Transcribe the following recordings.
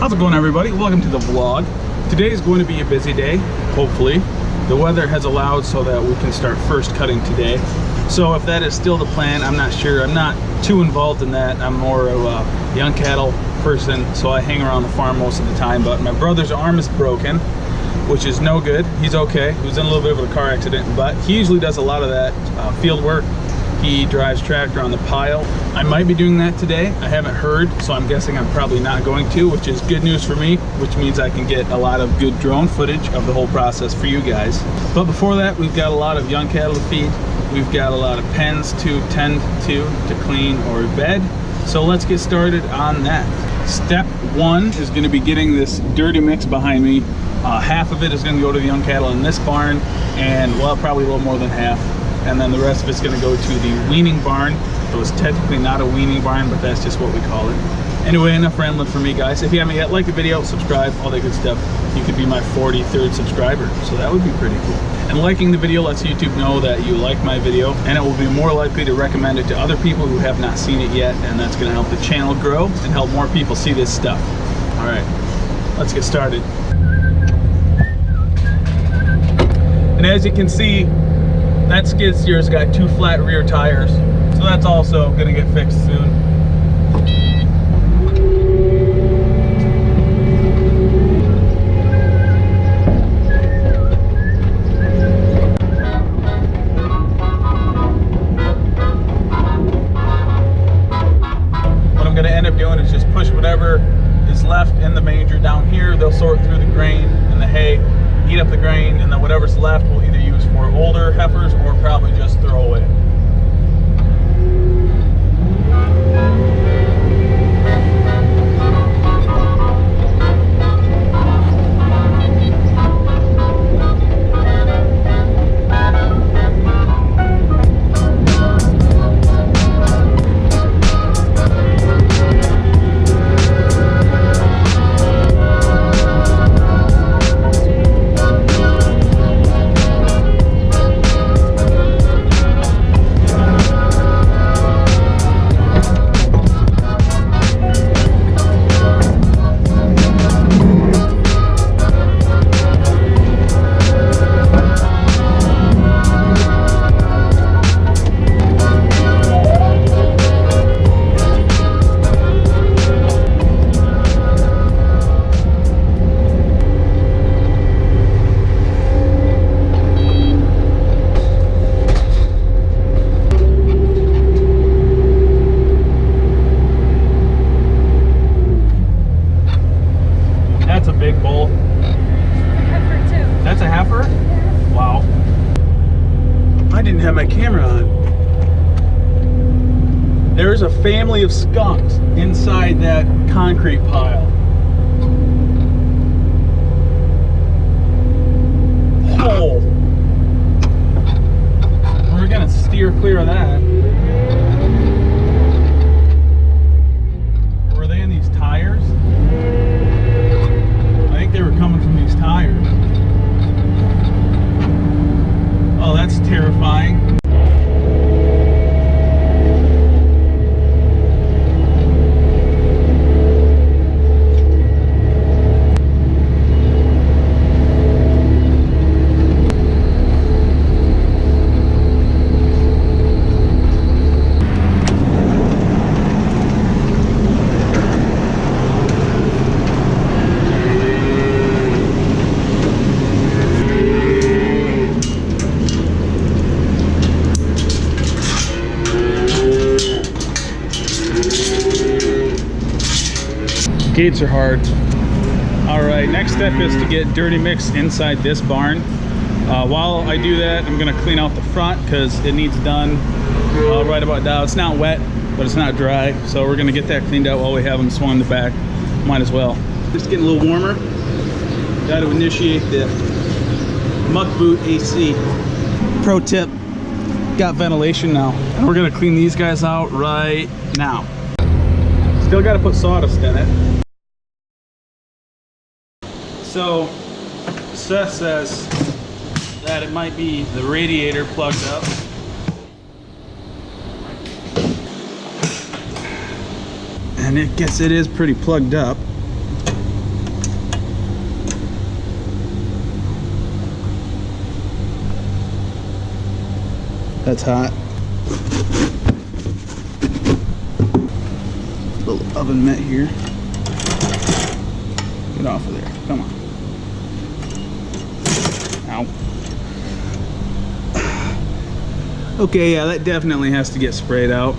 How's it going, everybody? Welcome to the vlog. Today is going to be a busy day, hopefully. The weather has allowed so that we can start first cutting today. So if that is still the plan, I'm not sure. I'm not too involved in that. I'm more of a young cattle person, so I hang around the farm most of the time. But my brother's arm is broken, which is no good. He's okay. He was in a little bit of a car accident, but he usually does a lot of that field work. He drives tractor on the pile. I might be doing that today. I haven't heard, so I'm guessing I'm probably not going to, which is good news for me, which means I can get a lot of good drone footage of the whole process for you guys. But before that, we've got a lot of young cattle to feed. We've got a lot of pens to tend to clean or bed. So let's get started on that. Step one is going to be getting this dirty mix behind me. Half of it is going to go to the young cattle in this barn, and well, probably a little more than half. And then the rest of it's going to go to the weaning barn. So it's technically not a weaning barn, but that's just what we call it. Anyway, enough rambling for me, guys. If you haven't yet, like the video, subscribe, all that good stuff. You could be my 43rd subscriber, so that would be pretty cool. And liking the video lets YouTube know that you like my video, and it will be more likely to recommend it to other people who have not seen it yet, and that's going to help the channel grow and help more people see this stuff. All right, let's get started. And as you can see, that skid steer's got 2 flat rear tires, so that's also gonna get fixed soon. What I'm gonna end up doing is just push whatever is left in the manger down here. They'll sort through the grain and the hay, eat up the grain, and then whatever's left we'll either use for older heifers or probably just throw away. There's a family of skunks inside that concrete pile. Oh! We're gonna steer clear of that. Were they in these tires? I think they were coming from these tires. Oh, that's terrifying. Gates are hard. All right, next step is to get dirty mix inside this barn. While I do that, I'm gonna clean out the front because it needs done right about now. It's not wet, but it's not dry, so we're gonna get that cleaned out while we have them swung in the back. Might as well. Just getting a little warmer. Got to initiate the muck boot AC. Pro tip, got ventilation now. And we're gonna clean these guys out right now. Still got to put sawdust in it. So Seth says that it might be the radiator plugged up. And it is pretty plugged up. That's hot. Little oven mitt here. Get off of there. Come on. Ow. Okay, yeah, that definitely has to get sprayed out.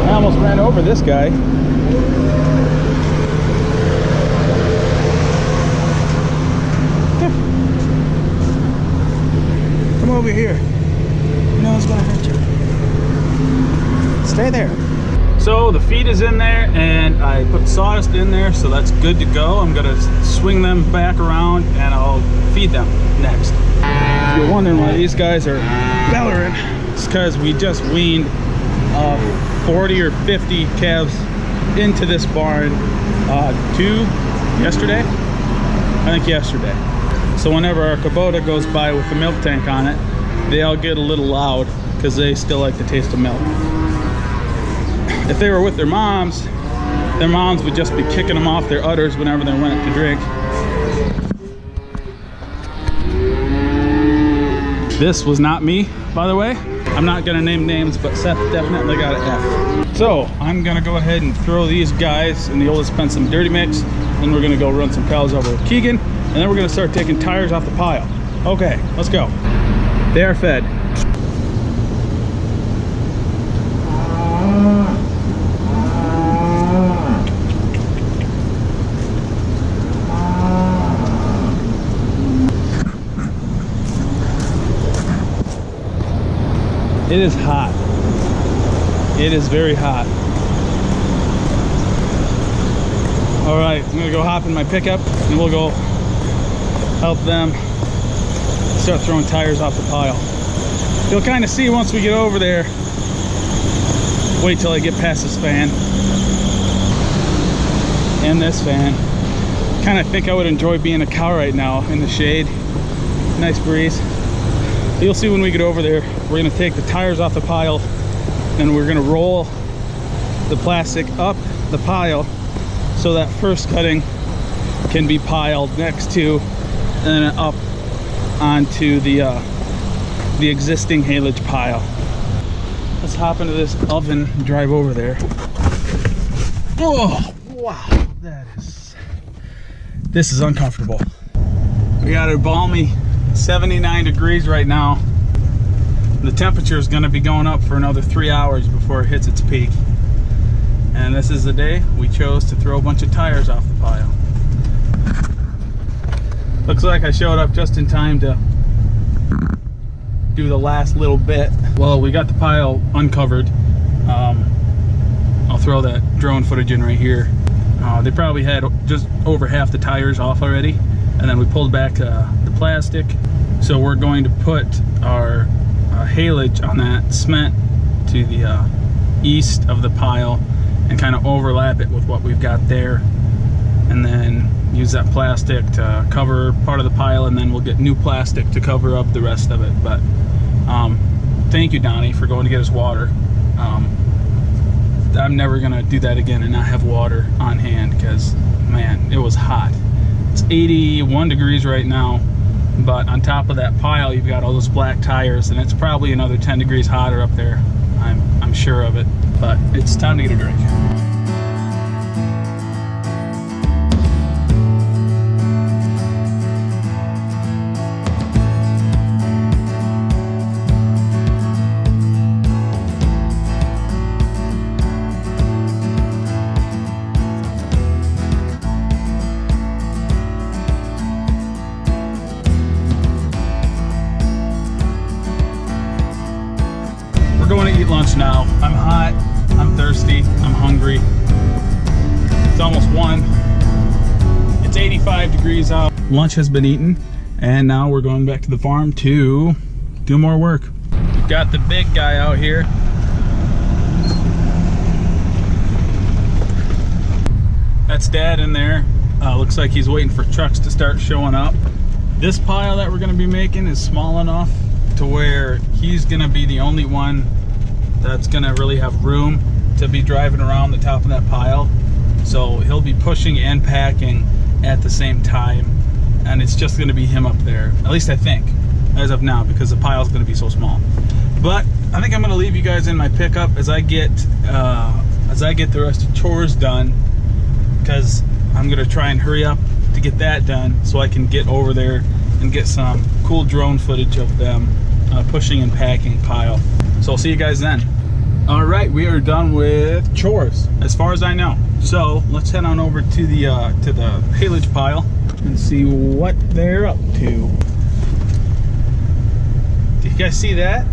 I almost ran over this guy. Come over here. No one's gonna hurt you. Stay there. So the feed is in there and I put sawdust in there, so that's good to go. I'm gonna swing them back around and I'll feed them next. If you're wondering why these guys are bellering, it's because we just weaned 40 or 50 calves into this barn yesterday? I think yesterday. So whenever our Kubota goes by with the milk tank on it, they all get a little loud because they still like the taste of milk. If they were with their moms would just be kicking them off their udders whenever they went to drink. This was not me, by the way. I'm not gonna name names, but Seth definitely got an F. So I'm gonna go ahead and throw these guys in the old dispense some dirty mix. Then we're gonna go run some cows over with Keegan, and then we're gonna start taking tires off the pile. Okay, let's go. They are fed. It is hot. It is very hot. All right, I'm gonna go hop in my pickup and we'll go help them start throwing tires off the pile. You'll kind of see once we get over there. Wait till I get past this fan and this fan. Kind of think I would enjoy being a cow right now in the shade. Nice breeze. You'll see when we get over there. We're gonna take the tires off the pile and we're gonna roll the plastic up the pile so that first cutting can be piled next to and then up onto the existing haylage pile. Let's hop into this oven and drive over there. Oh, wow, this is uncomfortable. We got a balmy 79 degrees right now. The temperature is going to be going up for another 3 hours before it hits its peak. And this is the day we chose to throw a bunch of tires off the pile. Looks like I showed up just in time to do the last little bit. Well, we got the pile uncovered. I'll throw that drone footage in right here. They probably had just over half the tires off already, and then we pulled back the plastic. So we're going to put our haylage on that cement to the east of the pile and kind of overlap it with what we've got there, and then use that plastic to cover part of the pile, and then we'll get new plastic to cover up the rest of it. But thank you, Donnie, for going to get us water. I'm never gonna do that again and not have water on hand, because man, it was hot. It's 81 degrees right now, but on top of that pile you've got all those black tires, and it's probably another 10 degrees hotter up there. I'm sure of it, but it's time to get a drink. Going to eat lunch now. I'm hot, I'm thirsty, I'm hungry. It's almost 1. It's 85 degrees out. Lunch has been eaten, and now we're going back to the farm to do more work. We've got the big guy out here. That's Dad in there. Looks like he's waiting for trucks to start showing up. This pile that we're gonna be making is small enough to where he's gonna be the only one that's gonna really have room to be driving around the top of that pile. So he'll be pushing and packing at the same time, and it's just gonna be him up there. At least I think, as of now, because the pile's gonna be so small. But I think I'm gonna leave you guys in my pickup as I get the rest of chores done, because I'm gonna try and hurry up to get that done so I can get over there and get some cool drone footage of them pushing and packing pile. So I'll see you guys then. All right, we are done with chores as far as I know. So let's head on over to the haylage pile and see what they're up to. Do you guys see that?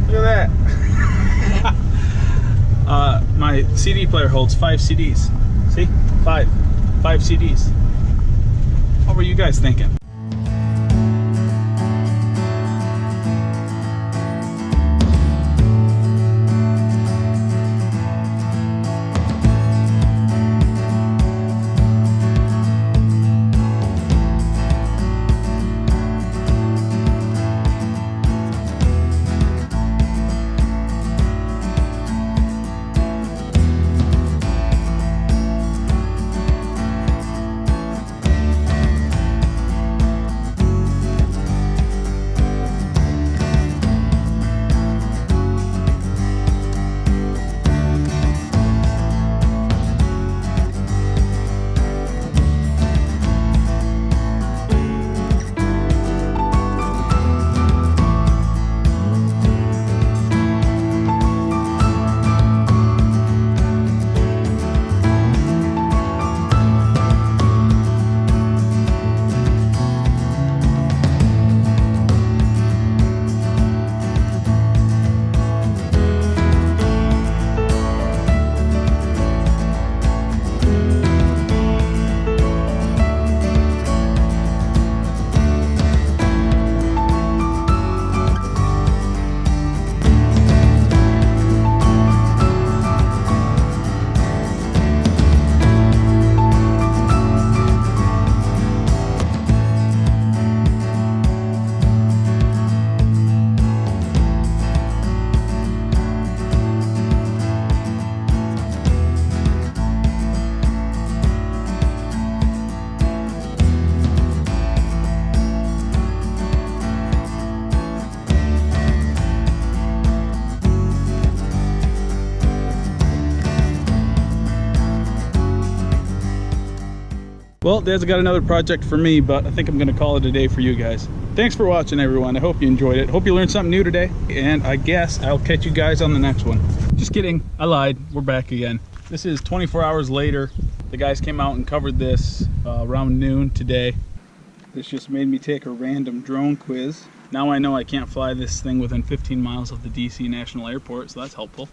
Look at that. My CD player holds 5 CDs. See? 5 CDs. What were you guys thinking? Well, Dad's got another project for me, but I think I'm gonna call it a day for you guys. Thanks for watching, everyone. I hope you enjoyed it. Hope you learned something new today, and I guess I'll catch you guys on the next one. Just kidding, I lied. We're back again. This is 24 hours later. The guys came out and covered this around noon today. This just made me take a random drone quiz. Now I know I can't fly this thing within 15 miles of the DC National Airport, so that's helpful.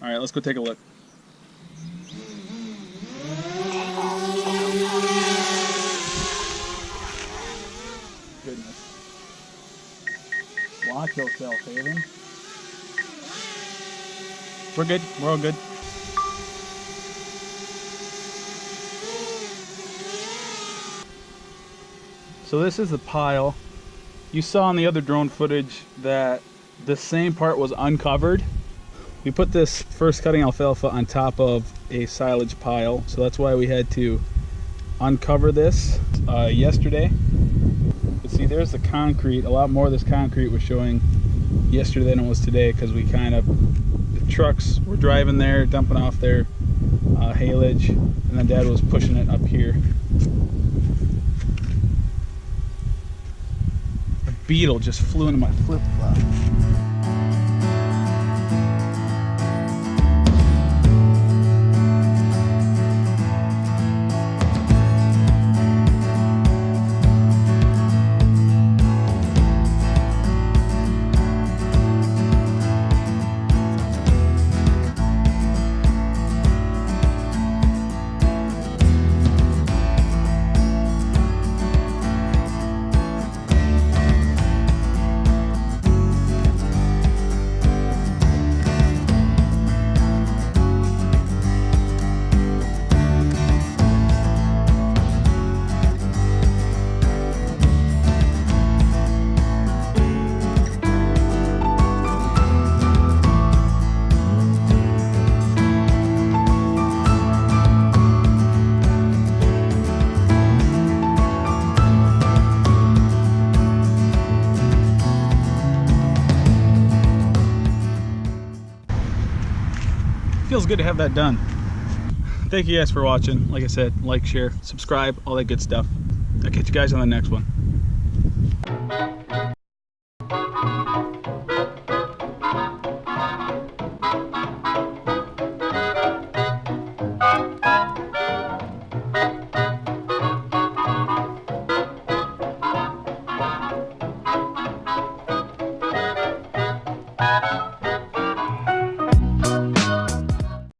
All right, let's go take a look. Goodness. Watch yourself, Haven. We're good. We're all good. So this is the pile. You saw in the other drone footage that the same part was uncovered. We put this first cutting alfalfa on top of a silage pile, so that's why we had to uncover this yesterday. But see, there's the concrete. A lot more of this concrete was showing yesterday than it was today, because we the trucks were driving there, dumping off their haylage, and then Dad was pushing it up here. A beetle just flew into my flip-flop. feels good to have that done. Thank you guys for watching. Like I said, like, share, subscribe, all that good stuff. I'll catch you guys on the next one.